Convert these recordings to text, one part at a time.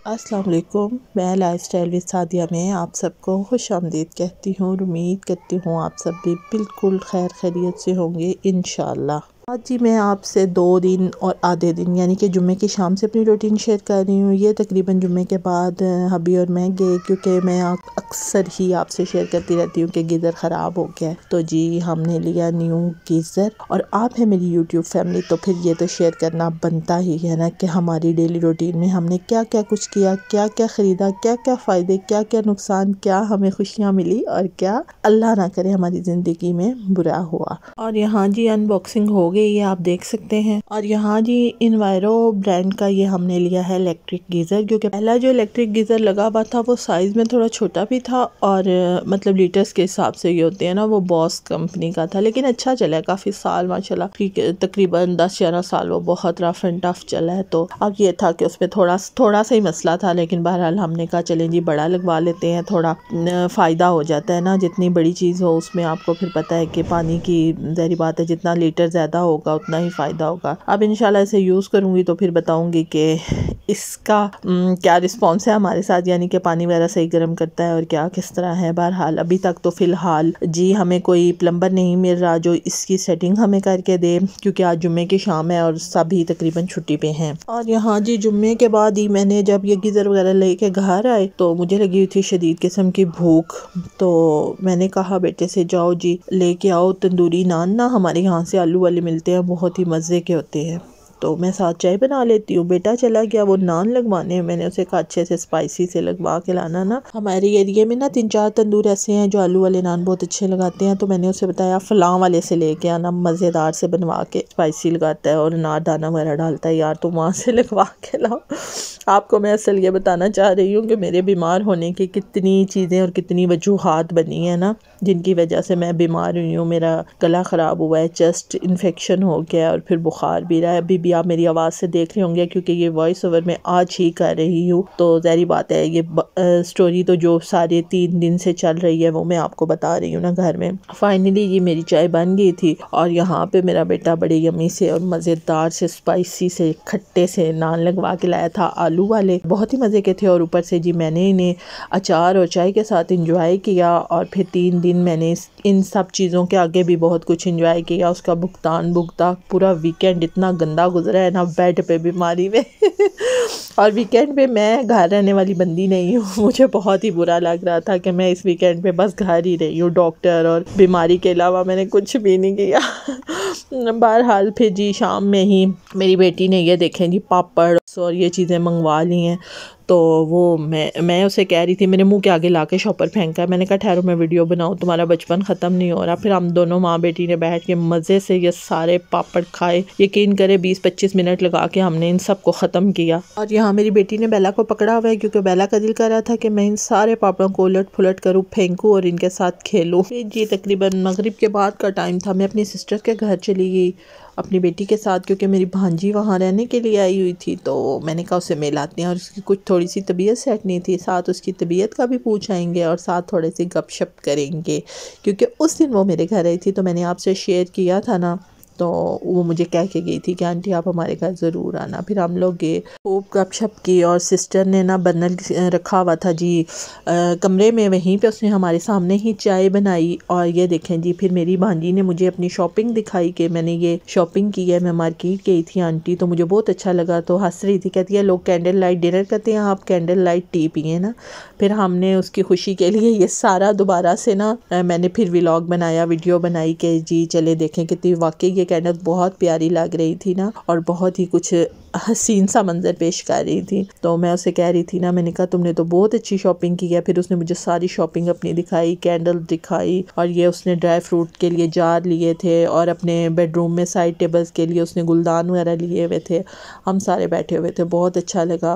अस्सलाम वालेकुम। मैं लाइफस्टाइल विद सादिया में आप सबको खुश आमदीद कहती हूँ और उम्मीद करती हूँ आप सब भी बिल्कुल खैर खैरियत से होंगे इंशाल्लाह। आज जी मैं आपसे 2 दिन और आधे दिन यानी कि जुम्मे की शाम से अपनी रूटीन शेयर कर रही हूँ। ये तकरीबन जुम्मे के बाद हबी और मैं गए, क्योंकि मैं अक्सर ही आपसे शेयर करती रहती हूँ कि गीज़र ख़राब हो गया है, तो जी हमने लिया न्यू गीज़र। और आप है मेरी यूट्यूब फैमिली, तो फिर ये तो शेयर करना बनता ही है ना कि हमारी डेली रूटीन में हमने क्या क्या कुछ किया, क्या क्या ख़रीदा, क्या क्या फ़ायदे, क्या क्या नुकसान, क्या हमें खुशियाँ मिली और क्या अल्लाह ना करे हमारी ज़िंदगी में बुरा हुआ। और यहाँ जी अनबॉक्सिंग हो गई, ये आप देख सकते हैं। और यहाँ जी इन्वायरो ब्रांड का ये हमने लिया है इलेक्ट्रिक गीज़र, क्योंकि पहला जो इलेक्ट्रिक गीज़र लगा हुआ था वो साइज़ में थोड़ा छोटा भी था और मतलब लीटर्स के हिसाब से ये होते हैं ना, वो बॉस कंपनी का था, लेकिन अच्छा चला है काफ़ी साल माशाल्लाह, तकरीबन 10-11 साल वो बहुत रफ एंड टफ चला है। तो अब ये था कि उसमें थोड़ा सा ही मसला था, लेकिन बहरहाल हमने कहा चलें जी बड़ा लगवा लेते हैं, थोड़ा फ़ायदा हो जाता है ना। जितनी बड़ी चीज़ हो उसमें आपको फिर पता है कि पानी की ज़ाहिर बात है, जितना लीटर ज़्यादा होगा उतना ही फ़ायदा होगा। अब इंशाल्लाह इसे यूज़ करूँगी तो फिर बताऊँगी कि इसका क्या रिस्पॉन्स है हमारे साथ, यानी कि पानी वगैरह सही गर्म करता है और क्या किस तरह है। बहरहाल अभी तक तो फ़िलहाल जी हमें कोई प्लम्बर नहीं मिल रहा जो इसकी सेटिंग हमें करके दे, क्योंकि आज जुम्मे की शाम है और सभी तकरीबन छुट्टी पे हैं। और यहाँ जी जुम्मे के बाद ही मैंने जब ये गीज़र वगैरह लेके घर आए तो मुझे लगी हुई थी शदीद किस्म की भूख, तो मैंने कहा बेटे से जाओ जी लेके आओ तंदूरी नान, ना हमारे यहाँ से आलू वाले मिलते हैं, बहुत ही मज़े के होते हैं, तो मैं साथ चाय बना लेती हूँ। बेटा चला गया वो नान लगवाने, मैंने उसे कहा अच्छे से स्पाइसी से लगवा के लाना ना। हमारे एरिया में ना 3-4 तंदूर ऐसे हैं जो आलू वाले नान बहुत अच्छे लगाते हैं, तो मैंने उसे बताया फलां वाले से लेके आना, मज़ेदार से बनवा के स्पाइसी लगाता है और अनार दाना वगैरह डालता है, यार तो वहाँ से लगवा के लाओ। आपको मैं असल ये बताना चाह रही हूँ कि मेरे बीमार होने की कितनी चीज़ें और कितनी वजूहात बनी है ना, जिनकी वजह से मैं बीमार हुई हूँ। मेरा गला ख़राब हुआ है, चेस्ट इन्फेक्शन हो गया और फिर बुखार भी रहा है। अभी भी आप मेरी आवाज़ से देख रहे होंगे, क्योंकि ये वॉइस ओवर मैं आज ही कर रही हूँ, तो ज़ाहिर बात है ये स्टोरी तो जो सारे 3 दिन से चल रही है वो मैं आपको बता रही हूँ ना घर में। फाइनली ये मेरी चाय बन गई थी और यहाँ पे मेरा बेटा बड़े यम्मी से और मज़ेदार से स्पाइसी से खट्टे से नान लगवा के लाया था, आलू वाले, बहुत ही मज़े के थे। और ऊपर से जी मैंने इन्हें अचार और चाय के साथ इंजॉय किया और फिर 3 दिन मैंने इन सब चीज़ों के आगे भी बहुत कुछ इंजॉय किया। उसका भुगता पूरा वीकेंड इतना गंदा गुजरा है ना, बेड पे बीमारी में और वीकेंड पे मैं घर रहने वाली बंदी नहीं हूँ, मुझे बहुत ही बुरा लग रहा था कि मैं इस वीकेंड पे बस घर ही रही हूँ, डॉक्टर और बीमारी के अलावा मैंने कुछ भी नहीं किया। बहरहाल फिर जी शाम में ही मेरी बेटी ने ये देखें जी पापड़ और ये चीज़ें मंगवा ली हैं, तो वो मैं उसे कह रही थी, मेरे मुंह के आगे लाके शॉपर फेंका है। मैंने कहा ठहरो मैं वीडियो बनाऊँ, तुम्हारा बचपन ख़त्म नहीं हो रहा। फिर हम दोनों माँ बेटी ने बैठ के मज़े से ये सारे पापड़ खाए, यकीन करे 20-25 मिनट लगा के हमने इन सब को ख़त्म किया। और यहाँ मेरी बेटी ने बेला को पकड़ा हुआ है, क्योंकि बेला का दिल कर रहा था कि मैं इन सारे पापड़ों को उलट पुलट करूँ, फेंकूँ और इनके साथ खेलूँ। जी तकरीबन मगरिब के बाद का टाइम था, मैं अपनी सिस्टर के घर चली गई अपनी बेटी के साथ, क्योंकि मेरी भांजी वहाँ रहने के लिए आई हुई थी, तो मैंने कहा उसे मिल आते हैं। और उसकी कुछ थोड़ी सी तबीयत सेट नहीं थी, साथ उसकी तबीयत का भी पूछ आएंगे और साथ थोड़े से गपशप करेंगे, क्योंकि उस दिन वो मेरे घर आई थी, तो मैंने आपसे शेयर किया था ना, तो वो मुझे कह के गई थी कि आंटी आप हमारे घर ज़रूर आना। फिर हम लोग गए, खूब गपशप की और सिस्टर ने ना बर्नर रखा हुआ था जी कमरे में, वहीं पे उसने हमारे सामने ही चाय बनाई। और ये देखें जी फिर मेरी भांजी ने मुझे अपनी शॉपिंग दिखाई कि मैंने ये शॉपिंग की है, मैं मार्केट गई थी आंटी, तो मुझे बहुत अच्छा लगा। तो हंस रही थी, कहती है लोग कैंडल लाइट डिनर करते हैं, आप कैंडल लाइट टी पिए ना। फिर हमने उसकी खुशी के लिए ये सारा दोबारा से ना मैंने फिर व्लॉग बनाया, वीडियो बनाई कि जी चले देखें कितनी वाकई ये कैंडल बहुत प्यारी लग रही थी ना, और बहुत ही कुछ हसीन सा मंजर पेश कर रही थी। तो मैं उसे कह रही थी ना, मैंने कहा तुमने तो बहुत अच्छी शॉपिंग की है। फिर उसने मुझे सारी शॉपिंग अपनी दिखाई, कैंडल दिखाई, और ये उसने ड्राई फ्रूट के लिए जार लिए थे और अपने बेडरूम में साइड टेबल्स के लिए उसने गुलदान वगैरह लिए हुए थे। हम सारे बैठे हुए थे, बहुत अच्छा लगा।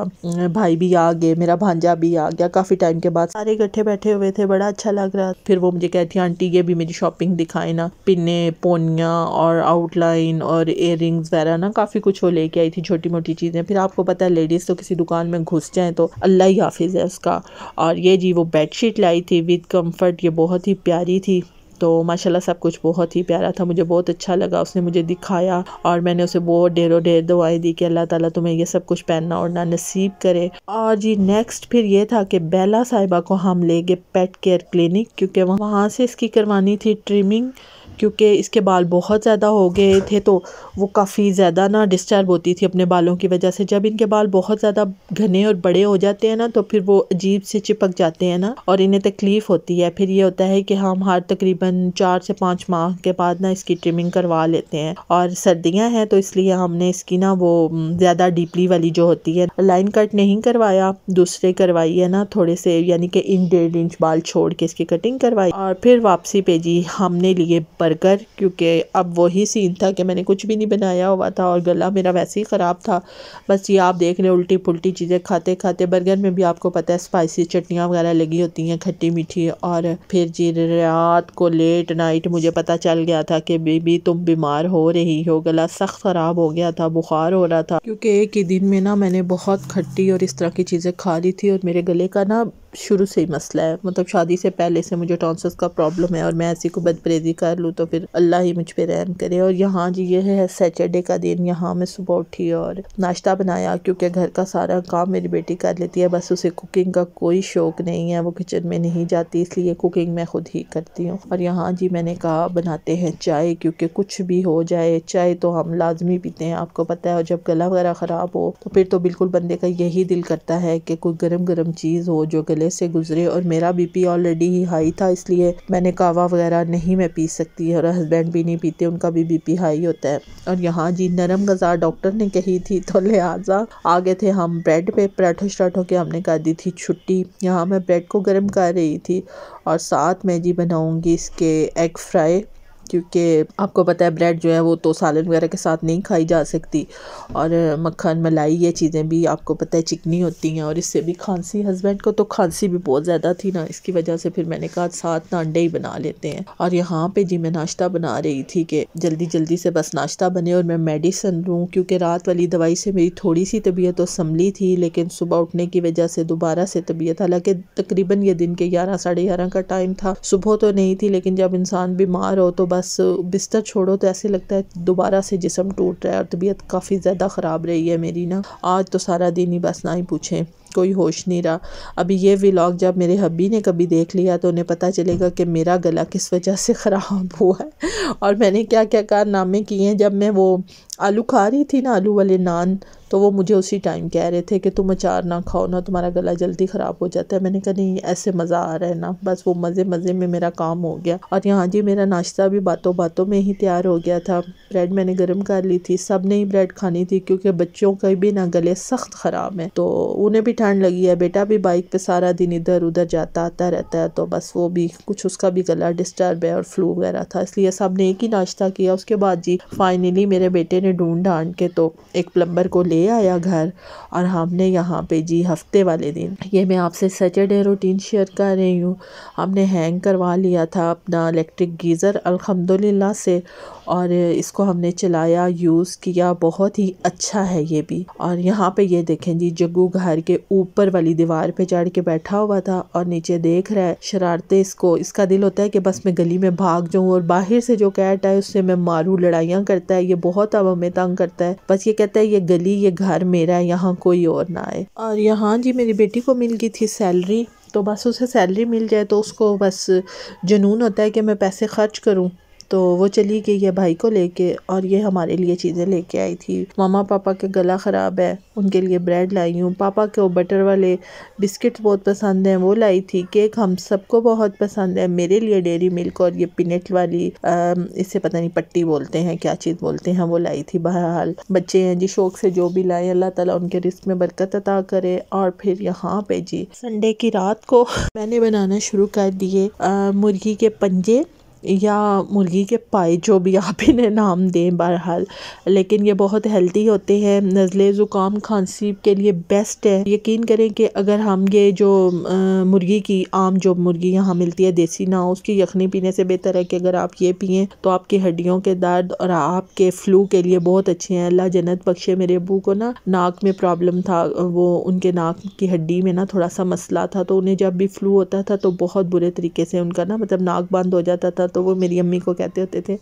भाई भी आ गए, मेरा भांजा भी आ गया, काफ़ी टाइम के बाद सारे इकट्ठे बैठे हुए थे, बड़ा अच्छा लग रहा। फिर वो मुझे कहती आंटी ये भी मेरी शॉपिंग दिखाए ना, पिन्ने पोनियाँ और आउटलाइन और इयर रिंग्स वगैरह ना, काफ़ी कुछ वो लेके आई थी, छोटी मोटी चीज़ें। फिर आपको पता है लेडीज़ तो किसी दुकान में घुस जाएं तो अल्लाह ही हाफिज़ है उसका। और ये जी वो बेडशीट लाई थी विद कंफर्ट, ये बहुत ही प्यारी थी, तो माशाल्लाह सब कुछ बहुत ही प्यारा था, मुझे बहुत अच्छा लगा। उसने मुझे दिखाया और मैंने उसे बहुत ढेरों ढेर दुआएं दी कि अल्लाह ताला तुम्हें ये सब कुछ पहनना और ना नसीब करे। और जी नेक्स्ट फिर ये था कि बेला साहिबा को हम ले गए पेट केयर क्लिनिक, क्योंकि वहाँ से इसकी करवानी थी ट्रिमिंग, क्योंकि इसके बाल बहुत ज़्यादा हो गए थे तो वो काफ़ी ज़्यादा ना डिस्टर्ब होती थी अपने बालों की वजह से। जब इनके बाल बहुत ज़्यादा घने और बड़े हो जाते हैं ना तो फिर वो अजीब से चिपक जाते हैं ना और इन्हें तकलीफ़ होती है। फिर ये होता है कि हम हर तकरीबन 4 से 5 माह के बाद ना इसकी ट्रिमिंग करवा लेते हैं। और सर्दियाँ हैं तो इसलिए हमने इसकी ना वो ज़्यादा डीपली वाली जो होती है लाइन कट नहीं करवाया, दूसरे करवाई है ना थोड़े से, यानी कि 1.5 इंच बाल छोड़ के इसकी कटिंग करवाई। और फिर वापसी पे जी हमने लिए बर्गर, क्योंकि अब वही सीन था कि मैंने कुछ भी नहीं बनाया हुआ था और गला मेरा वैसे ही ख़राब था। बस ये आप देख रहे उल्टी पुल्टी चीज़ें खाते खाते। बर्गर में भी आपको पता है स्पाइसी चटनियाँ वगैरह लगी होती हैं, खट्टी मीठी। और फिर जी रात को लेट नाइट मुझे पता चल गया था कि बेबी तुम बीमार हो रही हो, गला सख्त ख़राब हो गया था, बुखार हो रहा था, क्योंकि एक ही दिन में ना मैंने बहुत खट्टी और इस तरह की चीज़ें खा ली थी। और मेरे गले का ना शुरू से ही मसला है, मतलब शादी से पहले से मुझे टॉन्सिल्स का प्रॉब्लम है और मैं ऐसी को बदपरहेज़ी कर लूँ तो फिर अल्लाह ही मुझ पे रहम करे। और यहाँ जी ये है सैटरडे का दिन, यहाँ मैं सुबह उठी और नाश्ता बनाया, क्योंकि घर का सारा काम मेरी बेटी कर लेती है, बस उसे कुकिंग का कोई शौक़ नहीं है, वो किचन में नहीं जाती, इसलिए कुकिंग मैं खुद ही करती हूँ। और यहाँ जी मैंने कहा बनाते हैं चाय, क्योंकि कुछ भी हो जाए चाय तो हम लाजमी पीते हैं, आपको पता है। और जब गला वगैरह ख़राब हो तो फिर तो बिल्कुल बंदे का यही दिल करता है कि कोई गर्म गर्म चीज़ हो जो गले से गुजरे। और मेरा बीपी ऑलरेडी ही हाई था, इसलिए मैंने कहवा वगैरह नहीं मैं पी सकती, और हस्बैंड भी नहीं पीते, उनका भी बीपी हाई होता है। और यहाँ जी नरम गज़ा डॉक्टर ने कही थी तो लिहाजा आगे थे हम ब्रेड पे पराठों शराठों के हमने कर दी थी छुट्टी। यहाँ मैं ब्रेड को गर्म कर रही थी और साथ में जी बनाऊँगी इसके एग फ्राई, क्योंकि आपको पता है ब्रेड जो है वो तो सालन वगैरह के साथ नहीं खाई जा सकती। और मक्खन मलाई ये चीज़ें भी आपको पता है चिकनी होती हैं और इससे भी खांसी, हस्बैंड को तो खांसी भी बहुत ज़्यादा थी ना, इसकी वजह से फिर मैंने कहा साथ ना अंडे ही बना लेते हैं। और यहाँ पे जी मैं नाश्ता बना रही थी कि जल्दी जल्दी से बस नाश्ता बने और मैं मेडिसिन लूँ, क्योंकि रात वाली दवाई से मेरी थोड़ी सी तबीयत तो संभली थी, लेकिन सुबह उठने की वजह से दोबारा से तबीयत, हालांकि तकरीबन ये दिन के 11 साढ़े 11 का टाइम था, सुबह तो नहीं थी, लेकिन जब इंसान बीमार हो तो बस बिस्तर छोड़ो तो ऐसे लगता है दोबारा से जिस्म टूट रहा है। और तबीयत काफ़ी ज़्यादा ख़राब रही है मेरी ना, आज तो सारा दिन ही बस ना ही पूछें, कोई होश नहीं रहा। अभी ये व्लॉग जब मेरे हब्बी ने कभी देख लिया तो उन्हें पता चलेगा कि मेरा गला किस वजह से ख़राब हुआ है और मैंने क्या क्या कारनामे किए हैं। जब मैं वो आलू खा रही थी ना, आलू वाले नान, तो वो मुझे उसी टाइम कह रहे थे कि तुम अचार ना खाओ ना, तुम्हारा गला जल्दी ख़राब हो जाता है। मैंने कहा नहीं ऐसे मज़ा आ रहा है ना, बस वो मज़े मज़े में मेरा काम हो गया। और यहाँ जी मेरा नाश्ता भी बातों बातों में ही तैयार हो गया था। ब्रेड मैंने गर्म कर ली थी, सब ने ही ब्रेड खानी थी, क्योंकि बच्चों का भी ना गले सख्त ख़राब है, तो उन्हें भी ठंड लगी है। बेटा भी बाइक पे सारा दिन इधर उधर जाता आता रहता है, तो बस वो भी कुछ उसका भी गला डिस्टर्ब है और फ्लू वगैरह था, इसलिए सब ने एक ही नाश्ता किया। उसके बाद जी फाइनली मेरे बेटे ने ढूंढ ढांड के तो एक प्लम्बर को ले आया घर, और हमने यहाँ पे जी हफ्ते वाले दिन, ये मैं आपसे सैटरडे रूटीन शेयर कर रही हूँ, हमने हैंग करवा लिया था अपना इलेक्ट्रिक गीज़र अल्हम्दुलिल्लाह से, और इसको हमने चलाया, यूज़ किया, बहुत ही अच्छा है ये भी। और यहाँ पे ये देखें जी जग्गू घर के ऊपर वाली दीवार पे चढ़ के बैठा हुआ था और नीचे देख रहा है शरारते, इसको इसका दिल होता है कि बस मैं गली में भाग जाऊँ और बाहर से जो कैट है उससे मैं मारूं, लड़ाइयाँ करता है, ये बहुत अब हमें तंग करता है, बस ये कहता है ये गली ये घर मेरा है, यहाँ कोई और ना आए। और यहाँ जी मेरी बेटी को मिल गई थी सैलरी, तो बस उसे सैलरी मिल जाए तो उसको बस जुनून होता है कि मैं पैसे खर्च करूँ, तो वो चली गई है भाई को लेके, और ये हमारे लिए चीज़ें लेके आई थी। मामा पापा के गला ख़राब है, उनके लिए ब्रेड लाई हूँ, पापा को बटर वाले बिस्किट बहुत पसंद हैं वो लाई थी, केक हम सबको बहुत पसंद है, मेरे लिए डेयरी मिल्क और ये पीनट वाली इसे पता नहीं पट्टी बोलते हैं क्या चीज़ बोलते हैं वो लाई थी। बहरहाल बच्चे हैं जी, शौक से जो भी लाए अल्लाह ताला उनके रिस्क में बरकत अता करे। और फिर यहाँ पे जी संडे की रात को मैंने बनाना शुरू कर दिए मुर्गी के पंजे या मुर्गी के पाए, जो भी आप इन्हें नाम दें, बहरहाल लेकिन ये बहुत हेल्दी होते हैं, नज़ले ज़ुकाम खांसी के लिए बेस्ट है। यकीन करें कि अगर हम ये जो मुर्गी की आम जो मुर्गी यहाँ मिलती है देसी ना, उसकी यखनी पीने से बेहतर है कि अगर आप ये पिएं तो आपकी हड्डियों के दर्द और आपके फ्लू के लिए बहुत अच्छे हैं। अल्लाह जन्नत बख्शे, मेरे अबू को ना नाक में प्रॉब्लम था, वो उनके नाक की हड्डी में ना थोड़ा सा मसला था, तो उन्हें जब भी फ्लू होता था तो बहुत बुरे तरीके से उनका ना मतलब नाक बंद हो जाता था, तो वो मेरी अम्मी को कहते होते थे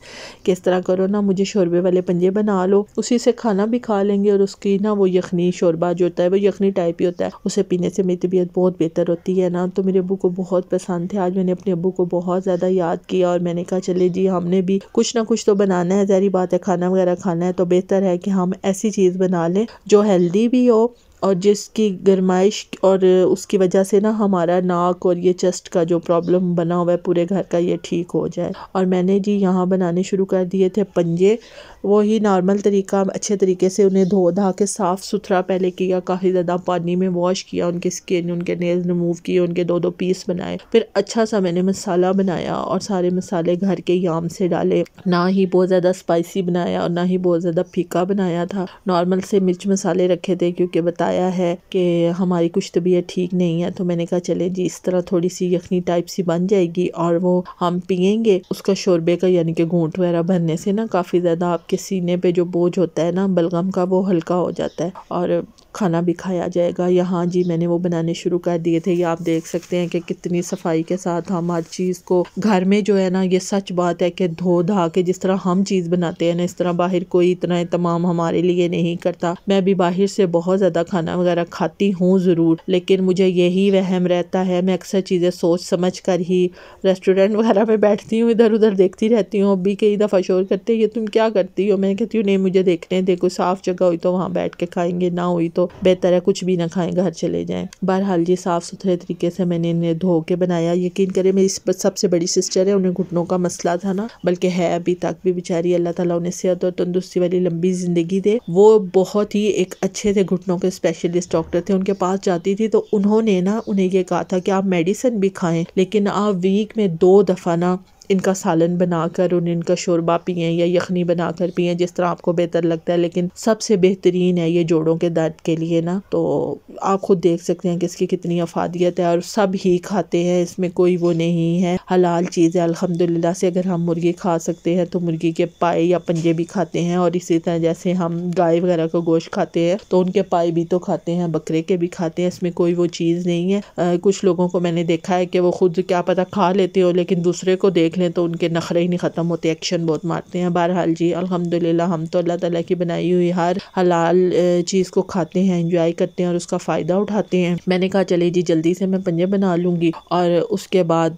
कि इस तरह करो ना, मुझे शोरबे वाले पंजे बना लो, उसी से खाना भी खा लेंगे और उसकी ना वो यखनी शोरबा जो होता है वो यखनी टाइप ही होता है, उसे पीने से मेरी तबीयत बहुत बेहतर होती है ना। तो मेरे अब्बू को बहुत पसंद थे। आज मैंने अपने अब्बू को बहुत ज़्यादा याद किया और मैंने कहा चले जी हमने भी कुछ ना कुछ तो बनाना है, ज़ाहिर बात है खाना वगैरह खाना है तो बेहतर है कि हम ऐसी चीज़ बना लें जो हेल्दी भी हो और जिसकी गरमाइश और उसकी वजह से ना हमारा नाक और ये चेस्ट का जो प्रॉब्लम बना हुआ है पूरे घर का ये ठीक हो जाए। और मैंने जी यहाँ बनाने शुरू कर दिए थे पंजे। वही नॉर्मल तरीका, अच्छे तरीके से उन्हें धो धा के साफ़ सुथरा पहले किया, काफ़ी ज़्यादा पानी में वॉश किया, उनकी स्किन उनके नेल्स रिमूव किए, उनके दो दो पीस बनाए। फिर अच्छा सा मैंने मसाला बनाया और सारे मसाले घर के याम से डाले, ना ही बहुत ज़्यादा स्पाइसी बनाया और ना ही बहुत ज़्यादा फीका बनाया था। नॉर्मल से मिर्च मसाले रखे थे क्योंकि बताया है कि हमारी कुछ तबीयत ठीक नहीं है। तो मैंने कहा चले जी इस तरह थोड़ी सी यखनी टाइप सी बन जाएगी और वो हम पियेंगे। उसका शोरबे का यानी कि घूंट वगैरह भरने से ना काफ़ी ज़्यादा आपके सीने पे जो बोझ होता है ना बलगम का वो हल्का हो जाता है और खाना भी खाया जाएगा। यहाँ जी मैंने वो बनाने शुरू कर दिए थे। ये आप देख सकते हैं कि कितनी सफाई के साथ हम हर चीज़ को घर में जो है ना, ये सच बात है कि धो धा के जिस तरह हम चीज़ बनाते हैं ना, इस तरह बाहर कोई इतना तमाम हमारे लिए नहीं करता। मैं भी बाहर से बहुत ज़्यादा खाना वगैरह खाती हूँ ज़रूर, लेकिन मुझे यही वहम रहता है, मैं अक्सर चीज़ें सोच समझ कर ही रेस्टोरेंट वगैरह में बैठती हूँ, इधर उधर देखती रहती हूँ। अभी कई दफ़ा शोर करते हैं ये तुम क्या करती हो, मैं कहती हूँ नहीं मुझे देखने दे, कोई साफ़ जगह हुई तो वहाँ बैठ के खाएंगे, ना हुई तो बेहतर है कुछ भी ना खाएं, घर चले जाएं। बहरहाल जी साफ़ सुथरे तरीके से मैंने इन्हें धो के बनाया। यकीन करें मेरी सबसे बड़ी सिस्टर है, उन्हें घुटनों का मसला था ना, बल्कि है अभी तक भी बेचारी, अल्लाह ताला उन्हें सेहत और तंदुरुस्ती वाली लंबी ज़िंदगी दे। वो बहुत ही एक अच्छे थे घुटनों के स्पेशलिस्ट डॉक्टर थे, उनके पास जाती थी तो उन्होंने ना उन्हें ये कहा था कि आप मेडिसिन भी खाएं लेकिन आप वीक में 2 दफ़ा ना इनका सालन बनाकर उन्हें इनका शोरबा पिएं या यखनी बनाकर पिएं, जिस तरह आपको बेहतर लगता है। लेकिन सबसे बेहतरीन है ये जोड़ों के दर्द के लिए ना, तो आप खुद देख सकते हैं कि इसकी कितनी अफादियत है और सब ही खाते हैं, इसमें कोई वो नहीं है, हलाल चीज़ है अल्हम्दुलिल्लाह से। अगर हम मुर्गी खा सकते हैं तो मुर्गी के पाए या पंजे भी खाते हैं और इसी तरह जैसे हम गाय वगैरह का गोश्त खाते हैं तो उनके पाए भी तो खाते हैं, बकरे के भी खाते हैं, इसमें कोई वो चीज़ नहीं है। कुछ लोगों को मैंने देखा है कि वो खुद क्या पता खा लेते हो लेकिन दूसरे को देख लें तो उनके नखरे ही नहीं ख़त्म होते, एक्शन बहुत मारते हैं। बहरहाल जी अल्हम्दुलिल्लाह हम तो अल्लाह ताला की बनाई हुई हर हलाल चीज़ को खाते हैं, एंजॉय करते हैं और उसका फ़ायदा उठाते हैं। मैंने कहा चले जी जल्दी से मैं पंजे बना लूँगी और उसके बाद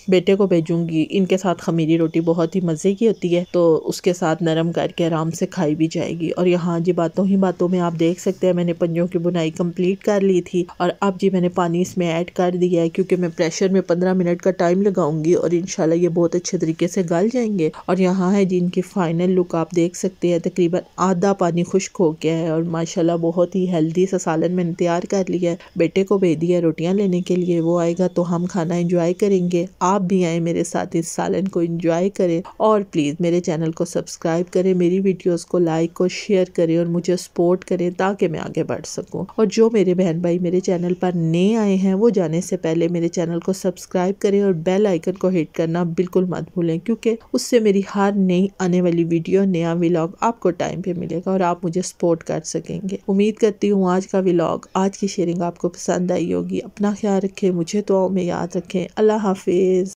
बेटे को भेजूँगी। इनके साथ खमीरी रोटी बहुत ही मज़े की होती है तो उसके साथ नरम करके आराम से खाई भी जाएगी। और यहाँ जी बातों ही बातों में आप देख सकते हैं मैंने पंजों की बुनाई कंप्लीट कर ली थी और अब जी मैंने पानी इसमें ऐड कर दिया है क्योंकि मैं प्रेशर में 15 मिनट का टाइम लगाऊंगी और इंशाल्लाह ये बहुत अच्छे तरीके से गल जाएंगे। और यहाँ है जी इनकी फाइनल लुक आप देख सकते हैं, तकरीबन आधा पानी खुश्क हो गया है और माशाल्लाह बहुत ही हेल्दी सा सालन मैंने तैयार कर लिया है। बेटे को भेज दिया रोटियां लेने के लिए, वो आएगा तो हम खाना एंजॉय करेंगे। आप भी आए मेरे साथ इस सालन को एंजॉय करें और प्लीज़ मेरे चैनल को सब्सक्राइब करें, मेरी वीडियोस को लाइक और शेयर करें और मुझे सपोर्ट करें ताकि मैं आगे बढ़ सकूं। और जो मेरे बहन भाई मेरे चैनल पर नए आए हैं वो जाने से पहले मेरे चैनल को सब्सक्राइब करें और बेल आइकन को हिट करना बिल्कुल मत भूलें क्योंकि उससे मेरी हर नई आने वाली वीडियो, नया व्लॉग आपको टाइम पे मिलेगा और आप मुझे सपोर्ट कर सकेंगे। उम्मीद करती हूँ आज का व्लॉग, आज की शेयरिंग आपको पसंद आई होगी। अपना ख्याल रखें, मुझे दुआओं में याद रखें। अल्लाह हाफिज़।